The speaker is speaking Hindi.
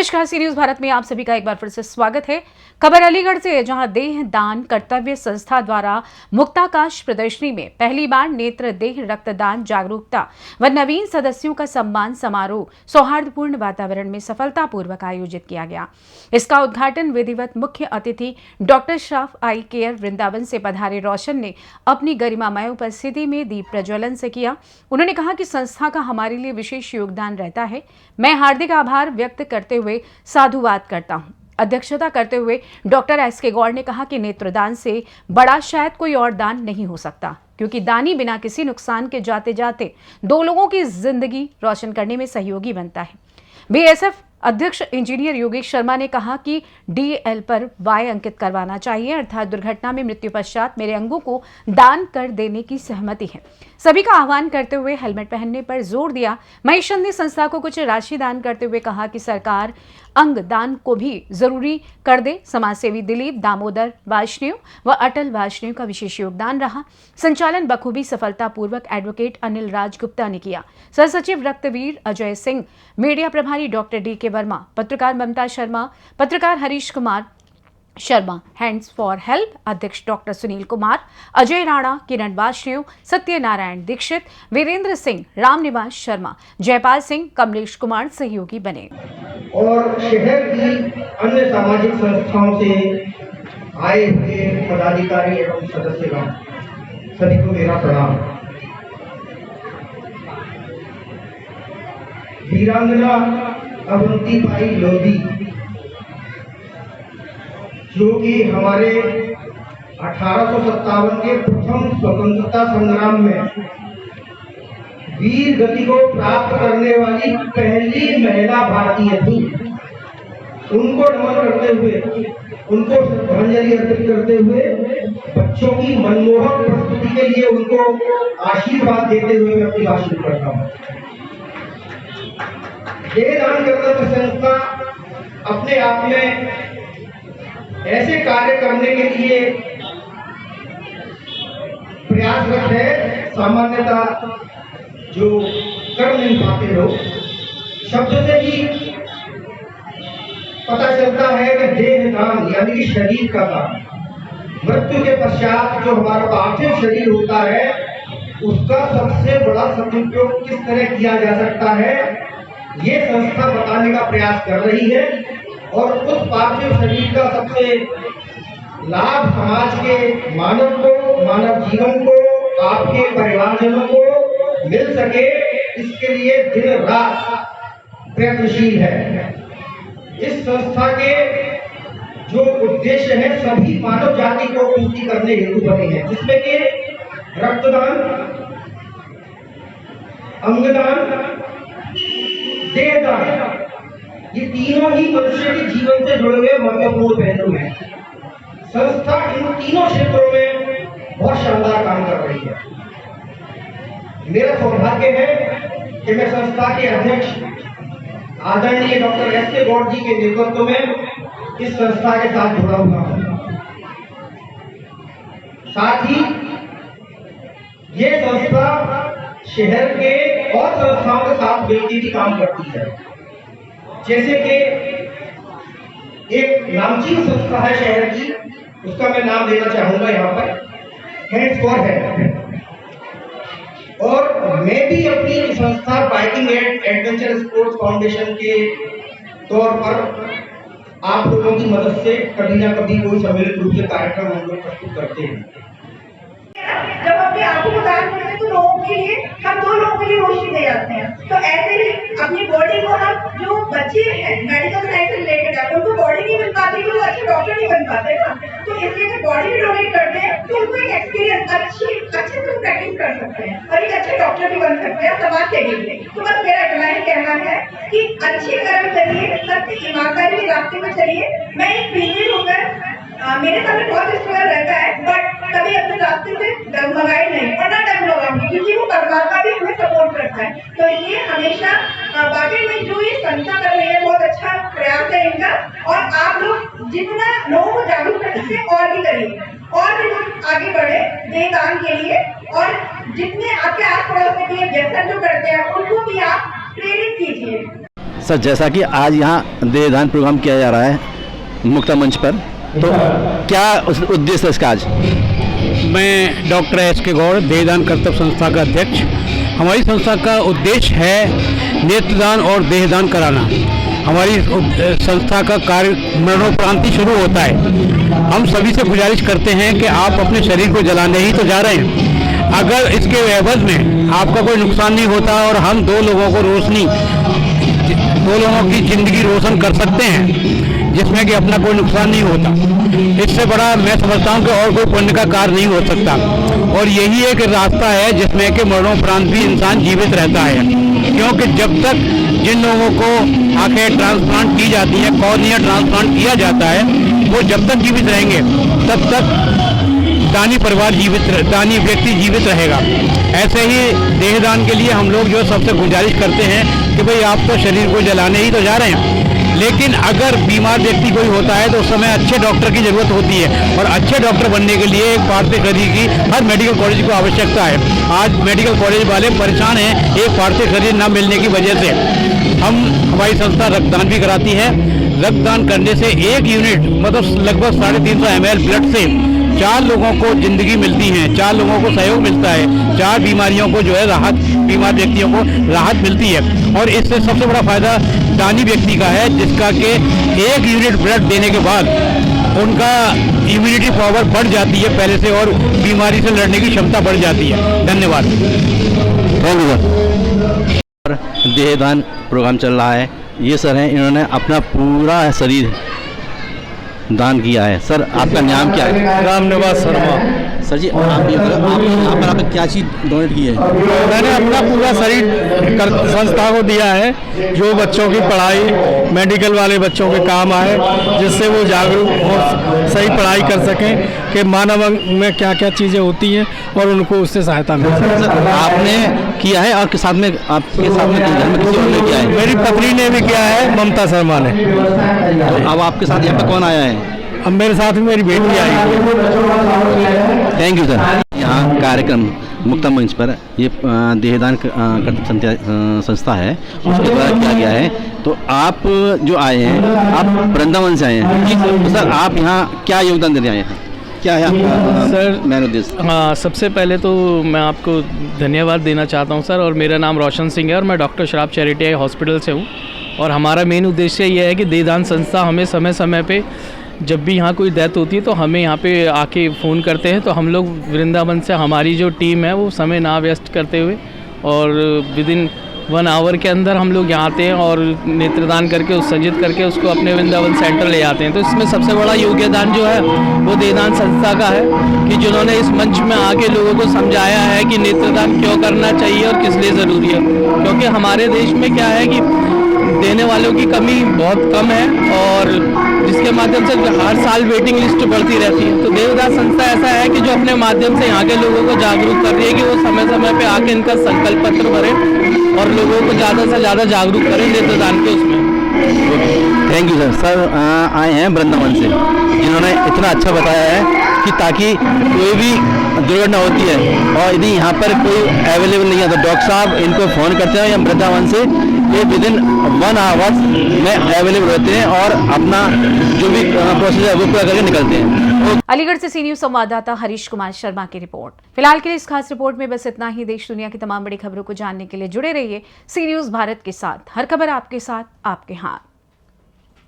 नमस्कार, सी न्यूज भारत में आप सभी का एक बार फिर से स्वागत है। खबर अलीगढ़ से, जहां देह दान कर्तव्य संस्था द्वारा मुक्ताकाश प्रदर्शनी में पहली बार नेत्र देह रक्तदान जागरूकता व नवीन सदस्यों का सम्मान समारोह सौहार्दपूर्ण वातावरण में सफलतापूर्वक आयोजित किया गया। इसका उद्घाटन विधिवत मुख्य अतिथि डॉक्टर श्राफ आई केयर वृंदावन से पधारे रोशन ने अपनी गरिमामय उपस्थिति में दीप प्रज्वलन से किया। उन्होंने कहा कि संस्था का हमारे लिए विशेष योगदान रहता है। मैं हार्दिक आभार व्यक्त करते हुए साधुवाद करता हूं। अध्यक्षता करते हुए डॉक्टर एस.के. गौड़ ने कहा कि नेत्रदान से बड़ा शायद कोई और दान नहीं हो सकता, क्योंकि दानी बिना किसी नुकसान के जाते जाते दो लोगों की जिंदगी रोशन करने में सहयोगी बनता है। बीएसएफ अध्यक्ष इंजीनियर योगेश शर्मा ने कहा कि डीएल पर वाई अंकित करवाना चाहिए, अर्थात दुर्घटना में मृत्यु पश्चात मेरे अंगों को दान कर देने की सहमति है। सभी का आह्वान करते हुए हेलमेट पहनने पर जोर दिया। महेश ने संस्था को कुछ राशि दान करते हुए कहा कि सरकार अंग दान को भी जरूरी कर दे। समाजसेवी दिलीप दामोदर वाजपेयी व अटल वाजपेयी का विशेष योगदान रहा। संचालन बखूबी सफलतापूर्वक एडवोकेट अनिल राजगुप्ता ने किया। सह सचिव रक्तवीर अजय सिंह, मीडिया प्रभारी डॉक्टर डी.के. वर्मा, पत्रकार ममता शर्मा, पत्रकार Harish Kumar Sharma, hands for help अध्यक्ष डॉक्टर सुनील कुमार, अजय राणा, किरण वाजपेयी, सत्यनारायण दीक्षित, वीरेंद्र सिंह, रामनिवास शर्मा, जयपाल सिंह, कमलेश कुमार सहयोगी बने। और शहर की अन्य सामाजिक संस्थाओं से आए हुए पदाधिकारी एवं सदस्यगण सभी को मेरा प्रणाम। वीरांगना अवंतीबाई लोधी, जो कि हमारे 1857 के प्रथम स्वतंत्रता संग्राम में वीर गति को प्राप्त करने वाली पहली महिला भारतीय थी, उनको नमन करते हुए, उनको श्रद्धांजलि अर्पित करते हुए, बच्चों की मनमोहक प्रस्तुति के लिए उनको आशीर्वाद देते हुए मैं अपनी बात शुरू करता हूँ। देह दान कर्तव्य संस्था अपने आप में ऐसे कार्य करने के लिए प्रयासरत है। सामान्यतः जो कर नहीं पाते लोग, शब्द से ही पता चलता है कि देह दान यानी कि शरीर का दान, मृत्यु के पश्चात जो हमारा पार्थिव शरीर होता है उसका सबसे बड़ा सदुपयोग किस तरह किया जा सकता है, ये संस्था बताने का प्रयास कर रही है। और उस पार्थिव शरीर का सबसे लाभ समाज के मानव को, मानव जीवन को, आपके परिवारजनों को मिल सके, इसके लिए दिन रात प्रयत्नशील है। इस संस्था के जो उद्देश्य है सभी मानव जाति को पूर्ति करने हेतु बने हैं, जिसमें कि रक्तदान, अंगदान, देहदान, ये तीनों ही मनुष्य के जीवन से जुड़े हुए महत्वपूर्ण पहलू हैं। संस्था इन तीनों क्षेत्रों में बहुत शानदार काम कर रही है। मेरा सौभाग्य है कि मैं संस्था के अध्यक्ष आदरणीय डॉक्टर एस.के. गौड़ जी के नेतृत्व में इस संस्था के साथ जुड़ा हुआ हूं। साथ ही ये संस्था शहर के और संस्थाओं के साथ मिलकर भी काम करती है। जैसे कि एक नामचीन संस्था है शहर की, उसका मैं नाम लेना चाहूंगा यहाँ पर, हैंड्स फॉर हेल्प। और मैं भी अपनी संस्था biking and adventure sports foundation के तौर पर आप लोगों की मदद से कभी ना कभी कोई सम्मिलित रूप से कार्यक्रम हम लोग प्रस्तुत करते हैं। जब अपनी आंखों को दान करते हैं तो लोगों के लिए, हम दो लोगों के लिए रोशनी दे जाते हैं। तो ऐसे ही अपनी बॉडी को, हम जो बच्चे हैं मेडिकल साइंस से रिलेटेड है, उनको बॉडी नहीं बन पाती, तो अच्छे डॉक्टर नहीं बन पाते ना, तो इसलिए जब बॉडी भी डोनेट करते हैं तो उनको एक एक्सपीरियंस अच्छे से प्रैक्टिस कर सकते हैं और एक अच्छे डॉक्टर भी बन सकते हैं समाज के लिए। तो बस मेरा इतना ही कहना है कि अच्छे कर्म करिए, सत्य ईमानदारी के रास्ते में चलिए। मैं एक फीमेल होकर मेरे सामने बहुत स्ट्रगल रहता है, बट कभी अपने रास्ते से डगमगाई नहीं और ना डगमगाऊंगी, क्योंकि वो परमात्मा भी हमें सपोर्ट करता है। तो इसलिए हमेशा वाकई में जो ये संस्था कर रही है बहुत अच्छा प्रयास है इनका, और आप लोग जितना लोगों को जागरूक कर सकते हैं और भी करिए, और भी लोग आगे बढ़े देह दान के लिए, और जितने आपके आस पड़ोस के लिए व्यसन जो करते हैं उनको भी आप प्रेरित कीजिए। सर जैसा कि आज यहाँ देहदान प्रोग्राम किया जा रहा है मुक्ता मंच पर, तो क्या उद्देश्य है इसका आज? मैं डॉक्टर S.K. गौड़, देहदान कर्तव्य संस्था का अध्यक्ष। हमारी संस्था का उद्देश्य है नेत्रदान और देहदान कराना। हमारी संस्था का कार्य मरणोपरांति शुरू होता है। हम सभी से गुजारिश करते हैं कि आप अपने शरीर को जलाने ही तो जा रहे हैं। अगर इसके एवज में आपका कोई नुकसान नहीं होता और हम दो लोगों की ज़िंदगी रोशन कर सकते हैं जिसमें कि अपना कोई नुकसान नहीं होता, इससे बड़ा मैं समझता हूँ कि और कोई पुण्य का कार्य नहीं हो सकता। और यही एक रास्ता है जिसमें कि मरणोपरांत भी इंसान जीवित रहता है, क्योंकि जब तक जिन लोगों को आंखें ट्रांसप्लांट की जाती है, कॉर्निया ट्रांसप्लांट किया जाता है, वो जब तक जीवित रहेंगे तब तक दानी व्यक्ति जीवित रहेगा। ऐसे ही देहदान के लिए हम लोग जो सबसे गुजारिश करते हैं कि भाई आप तो शरीर को जलाने ही तो जा रहे हैं, लेकिन अगर बीमार व्यक्ति कोई होता है तो उस समय अच्छे डॉक्टर की ज़रूरत होती है, और अच्छे डॉक्टर बनने के लिए एक पार्थिव शरीर की हर मेडिकल कॉलेज को आवश्यकता है। आज मेडिकल कॉलेज वाले परेशान हैं एक पार्थिव शरीर न मिलने की वजह से। हमारी संस्था रक्तदान भी कराती है। रक्तदान करने से 1 यूनिट मतलब लगभग 350 ml ब्लड से 4 लोगों को ज़िंदगी मिलती है, 4 लोगों को सहयोग मिलता है, 4 बीमारियों को जो है राहत, बीमार व्यक्तियों को राहत मिलती है। और इससे सबसे बड़ा फायदा दानी व्यक्ति का है, जिसका कि 1 यूनिट ब्लड देने के बाद उनका इम्यूनिटी पावर बढ़ जाती है पहले से, और बीमारी से लड़ने की क्षमता बढ़ जाती है। धन्यवाद। देहदान प्रोग्राम चल रहा है, ये सर हैं, इन्होंने अपना पूरा शरीर दान किया है। सर आपका नाम क्या है? रामनिवास शर्मा। सर जी आप यहाँ पर आपने क्या चीज़ डोनेट की है? मैंने अपना पूरा शरीर संस्था को दिया है, जो बच्चों की पढ़ाई, मेडिकल वाले बच्चों के काम आए, जिससे वो जागरूक और सही पढ़ाई कर सकें कि मानव में क्या क्या चीज़ें होती हैं और उनको उससे सहायता मिल सके। सर आपने किया है और आपके साथ में घर में किसी और ने किया है? मेरी पत्नी ने भी किया है, ममता शर्मा ने। तो अब आपके साथ यहाँ पर कौन आया है? अब मेरे साथ में मेरी बेटी आई है। Thank you sir. यहाँ कार्यक्रम मुक्ता मंच पर ये देहदान कर्तव्य संस्था है, उसके द्वारा किया गया है। तो आप जो आए हैं, आप वृंदावन से आए हैं, तो सर आप यहाँ क्या योगदान देने आए हैं? क्या है आपका सर मेन उद्देश्य? हाँ, सबसे पहले तो मैं आपको धन्यवाद देना चाहता हूँ सर, और मेरा नाम रोशन सिंह है और मैं डॉक्टर श्राफ चैरिटी हॉस्पिटल से हूँ। और हमारा मेन उद्देश्य ये है कि देहदान संस्था हमें समय समय पे जब भी यहाँ कोई डेथ होती है तो हमें यहाँ पे आके फ़ोन करते हैं, तो हम लोग वृंदावन से हमारी जो टीम है वो समय ना वेस्ट करते हुए और विदिन 1 आवर के अंदर हम लोग यहाँ आते हैं और नेत्रदान करके उत्सर्जित करके उसको अपने वृंदावन सेंटर ले जाते हैं। तो इसमें सबसे बड़ा योगदान जो है वो देहदान संस्था का है, कि जिन्होंने इस मंच में आके लोगों को समझाया है कि नेत्रदान क्यों करना चाहिए और किस लिए ज़रूरी है। क्योंकि हमारे देश में क्या है कि देने वालों की कमी बहुत कम है, और जिसके माध्यम से हर साल वेटिंग लिस्ट बढ़ती रहती है। तो देहदान संस्था ऐसा है कि जो अपने माध्यम से यहाँ के लोगों को जागरूक कर रही है कि वो समय समय पे आके इनका संकल्प पत्र भरें और लोगों को ज़्यादा से ज़्यादा जागरूक करें नेत्रदान के उसमें। Thank you sir. सर आए हैं वृंदावन से, जिन्होंने इतना अच्छा बताया है कि ताकि कोई भी दुर्घटना होती है और यदि यहाँ पर कोई अवेलेबल नहीं है तो डॉक्टर साहब इनको फ़ोन करते हैं या वृंदावन से, ये विदिन 1 आवर में अवेलेबल होते हैं और अपना जो भी प्रोसेस है वो पूरा करके निकलते हैं। अलीगढ़ से सी न्यूज़ संवाददाता हरीश कुमार शर्मा की रिपोर्ट। फिलहाल के लिए इस खास रिपोर्ट में बस इतना ही। देश दुनिया की तमाम बड़ी खबरों को जानने के लिए जुड़े रहिए सी न्यूज़ भारत के साथ। हर खबर आपके साथ, आपके हाथ।